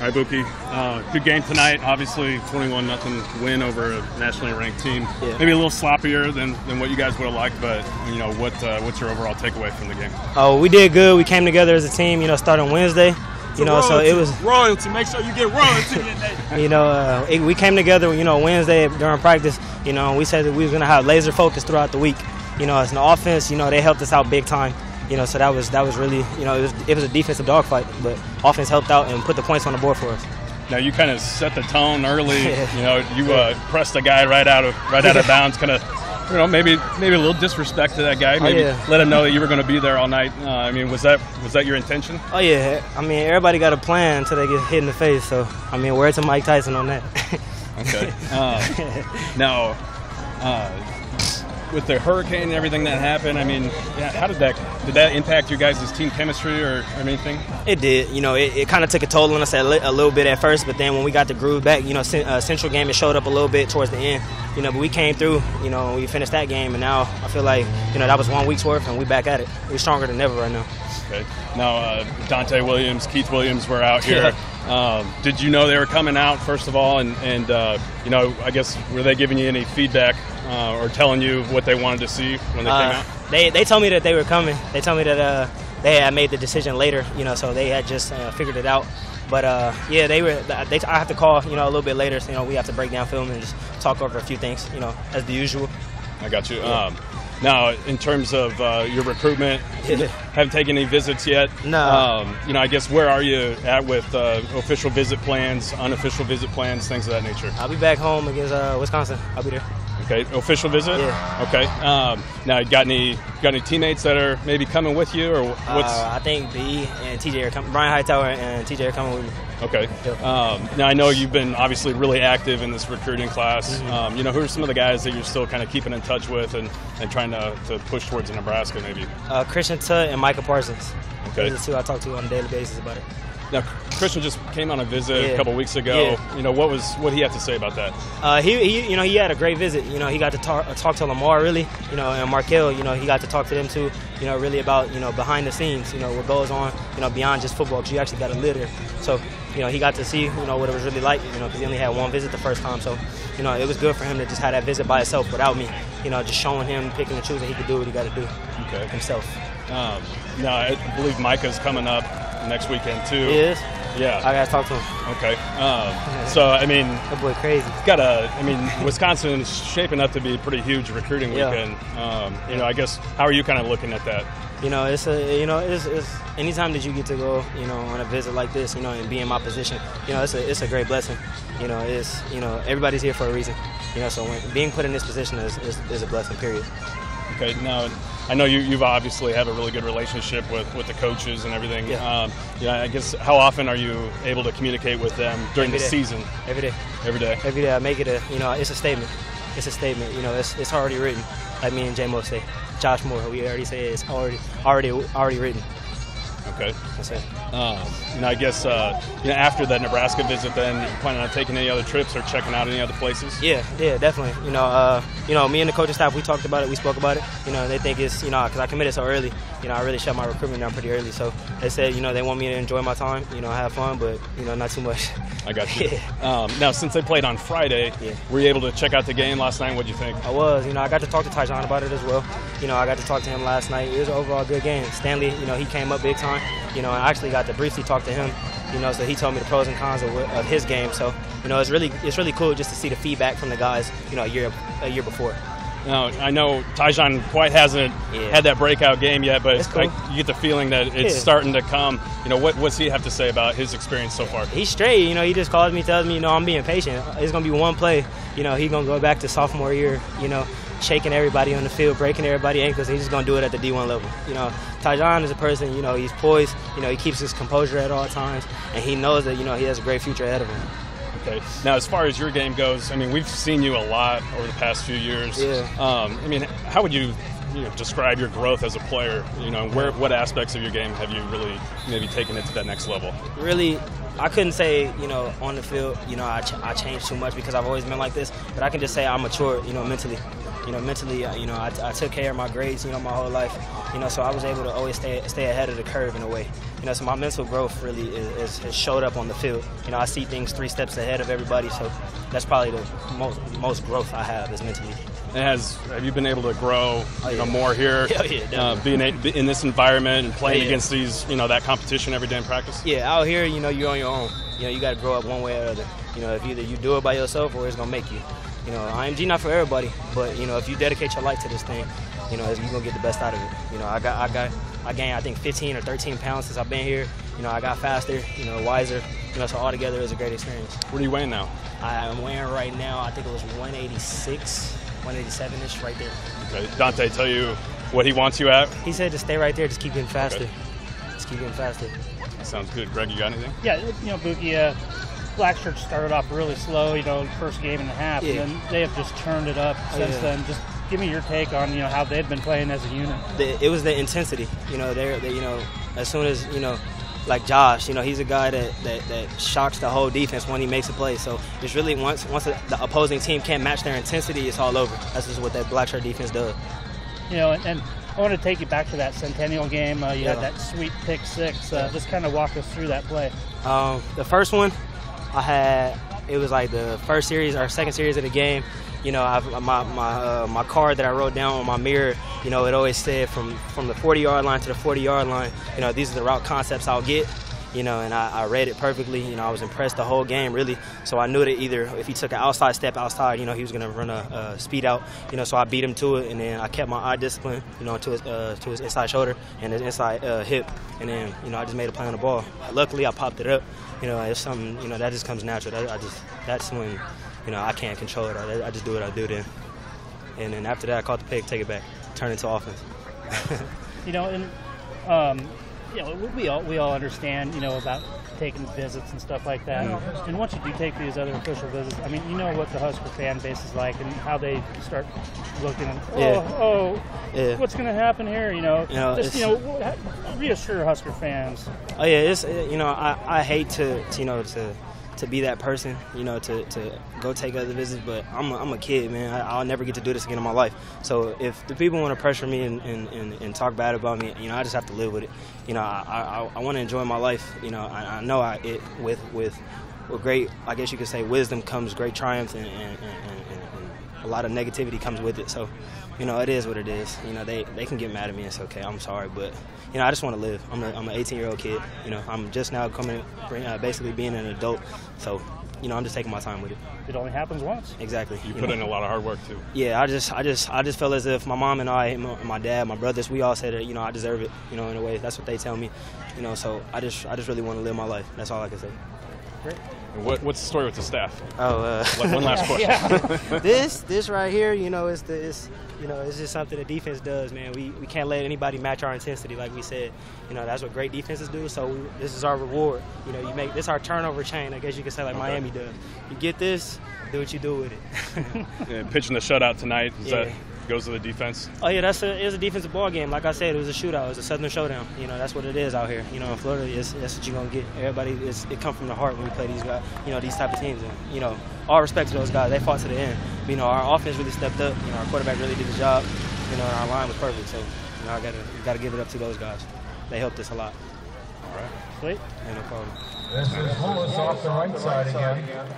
All right, Bookie. Good game tonight. Obviously, 21-0 win over a nationally ranked team. Yeah. Maybe a little sloppier than what you guys would have liked, but what's your overall takeaway from the game? Oh, we did good. We came together as a team. Starting Wednesday. So it was royalty. Make sure you get royalty. We came together. Wednesday during practice. We said that we was gonna have laser focus throughout the week. As an offense, they helped us out big time. So that was really, it was a defensive dogfight, but offense helped out and put the points on the board for us. Now you kind of set the tone early. You pressed a guy right out of bounds, kind of, maybe a little disrespect to that guy. Maybe let him know that you were going to be there all night. Was that your intention? Oh yeah. Everybody got a plan until they get hit in the face. So word to Mike Tyson on that. Okay. Now. With the hurricane and everything that happened, how did that impact your guys' team chemistry or anything? It did. It kind of took a toll on us a little bit at first, but then when we got the groove back, Central game, it showed up a little bit towards the end. But we came through. We finished that game, and now I feel like that was 1 week's worth, and we back at it. We're stronger than ever right now. Okay. Now Dante Williams, Keith Williams were out here. Did you know they were coming out first of all, and I guess were they giving you any feedback or telling you what they wanted to see when they came out? They told me that they were coming. They told me that they had made the decision later, so they had just figured it out. But they were. I have to call, a little bit later. So, we have to break down film and just talk over a few things, as the usual. I got you. Now, in terms of your recruitment, haven't taken any visits yet. No. I guess where are you at with official visit plans, unofficial visit plans, things of that nature? I'll be back home against Wisconsin. I'll be there. Okay, official visit? Yeah. Okay. Now, you got any teammates that are maybe coming with you, or what's? I think B and TJ are coming. Brian Hightower and TJ are coming with me. Okay. Now, I know you've been obviously really active in this recruiting class. Mm-hmm. Who are some of the guys that you're still kind of keeping in touch with and trying to push towards Nebraska maybe? Christian Tutt and Micah Parsons. Okay. Those are two I talk to on a daily basis about it. Now, Christian just came on a visit a couple weeks ago. Yeah. What did he have to say about that? He had a great visit. He got to talk to Lamar really, and Markel. He got to talk to them too. Really about behind the scenes. What goes on. Beyond just football. Because you actually got to live there. So he got to see what it was really like. Because he only had one visit the first time. So it was good for him to just have that visit by himself without me. Just showing him, picking and choosing. He could do what he got to do himself. Now I believe Micah's coming up next weekend too. He is? Yeah. I got to talk to him. Okay. So, that boy crazy. Wisconsin is shaping up to be a pretty huge recruiting weekend. I guess, how are you kind of looking at that? It's anytime that you get to go, on a visit like this, and be in my position, it's a great blessing. Everybody's here for a reason. So being put in this position is a blessing, period. Okay. Now, I know you've obviously have a really good relationship with the coaches and everything. Yeah. I guess how often are you able to communicate with them during the season? Every day. Every day. Every day. I make it it's a statement. It's a statement. It's already written. Like me and J-Mo say. Josh Moore, we already say it's already written. Okay. That's it. I guess after that Nebraska visit, then you planning on taking any other trips or checking out any other places? Yeah, definitely. Me and the coaching staff, we talked about it, we spoke about it. They think it's because I committed so early. I really shut my recruitment down pretty early. So they said they want me to enjoy my time, have fun, but not too much. I got you. Now, since they played on Friday, were you able to check out the game last night? What'd you think? I was. I got to talk to Tyjon about it as well. I got to talk to him last night. It was an overall good game. Stanley, he came up big time. I actually got to briefly talk to him. So he told me the pros and cons of his game. So it's really cool just to see the feedback from the guys. A year before. Now, I know Tyjon quite hasn't had that breakout game yet, but cool. You get the feeling that it's starting to come. What's he have to say about his experience so far? He's straight. He just calls me, tells me, I'm being patient. It's going to be one play. He's going to go back to sophomore year, shaking everybody on the field, breaking everybody's ankles. He's just going to do it at the D1 level. Tyjon is a person, he's poised. He keeps his composure at all times, and he knows that, he has a great future ahead of him. Okay. Now, as far as your game goes, we've seen you a lot over the past few years. Yeah. How would you describe your growth as a player? What aspects of your game have you really maybe taken it to that next level? Really, I couldn't say, on the field, I changed too much because I've always been like this. But I can just say I matured, mentally. you know, mentally, you know, I took care of my grades, you know, my whole life, you know, so I was able to always stay ahead of the curve in a way. You know, so my mental growth really has showed up on the field. You know, I see things 3 steps ahead of everybody, so that's probably the most growth I have is mentally. Have you been able to grow you know, more here, being in this environment and playing against these, you know, that competition every day in practice? Yeah, out here, you know, you're on your own. You know, you got to grow up one way or the other. You know, if either you do it by yourself or it's going to make you. You know, IMG not for everybody, but, you know, if you dedicate your life to this thing, you know, you're going to get the best out of it. You know, I gained, I think, 15 or 13 pounds since I've been here. You know, I got faster, you know, wiser. You know, so altogether it was a great experience. What are you weighing now? I'm weighing right now, I think it was 186, 187-ish right there. Okay. Dante tell you what he wants you at? He said to stay right there, just keep getting faster. Okay. Just keep getting faster. Sounds good. Greg, you got anything? Yeah, you know, Bookie, Black Shirts started off really slow, you know, first game and a half, and then they have just turned it up since then. Just give me your take on, you know, how they've been playing as a unit. It was the intensity. You know, they you know, as soon as, you know, like Josh, you know, he's a guy that shocks the whole defense when he makes a play. So it's really once the opposing team can't match their intensity, it's all over. That's just what that Black Shirt defense does. You know, and I want to take you back to that Centennial game. You had that sweet pick 6. Just kind of walk us through that play. The first one, it was like the first series or second series of the game. You know, my card that I wrote down on my mirror, you know, it always said from the 40-yard line to the 40-yard line, you know, these are the route concepts I'll get. You know, and I read it perfectly. You know, I was impressed the whole game, really. So I knew that either if he took an outside step outside, you know, he was going to run a speed out. You know, so I beat him to it, and then I kept my eye discipline, you know, to his inside shoulder and his inside hip. And then, you know, I just made a play on the ball. Luckily, I popped it up. You know, it's something, you know, that just comes natural. That's when, you know, I can't control it. I just do what I do then. And then after that, I caught the pick, take it back, turn it into offense. You know, and you know, we all understand, you know, about taking visits and stuff like that. And once you do take these other official visits, I mean, you know what the Husker fan base is like and how they start looking and, what's going to happen here? You know just, you know, reassure Husker fans. Oh, yeah, it's, you know, I hate to you know, to be that person, you know, to go take other visits, but I'm a kid, man. I'll never get to do this again in my life. So if the people want to pressure me and talk bad about me, you know, I just have to live with it. You know, I want to enjoy my life. You know, I know with great, I guess you could say, wisdom comes great triumph, and a lot of negativity comes with it. So, you know, it is what it is. You know, they can get mad at me. It's okay. I'm sorry, but you know, I just want to live. I'm an 18-year-old kid. You know, I'm just now basically being an adult. So, you know, I'm just taking my time with it. It only happens once. Exactly. You put in a lot of hard work too. Yeah, I just felt as if my mom and I, my dad, my brothers, we all said that, you know, I deserve it. You know, in a way, that's what they tell me. You know, so I just really want to live my life. That's all I can say. Great. What's the story with the staff? One last question. This right here, you know, it's just something the defense does, man. We can't let anybody match our intensity, like we said. You know, that's what great defenses do. So this is our reward. You know, you make this our turnover chain, I guess you could say, like Miami does. You get this, do what you do with it. Yeah, pitching the shutout tonight. That goes to the defense? Oh, yeah, it was a defensive ball game. Like I said, it was a shootout. It was a Southern showdown. You know, that's what it is out here. You know, in Florida, that's what you're going to get. Everybody, it comes from the heart when we play these guys, you know, these type of teams. And, you know, all respect to those guys. They fought to the end. You know, our offense really stepped up. You know, our quarterback really did the job. You know, and our line was perfect. So, you know, I gotta give it up to those guys. They helped us a lot. All right. Sweet. Yeah, no problem. This is Lewis off the right side again.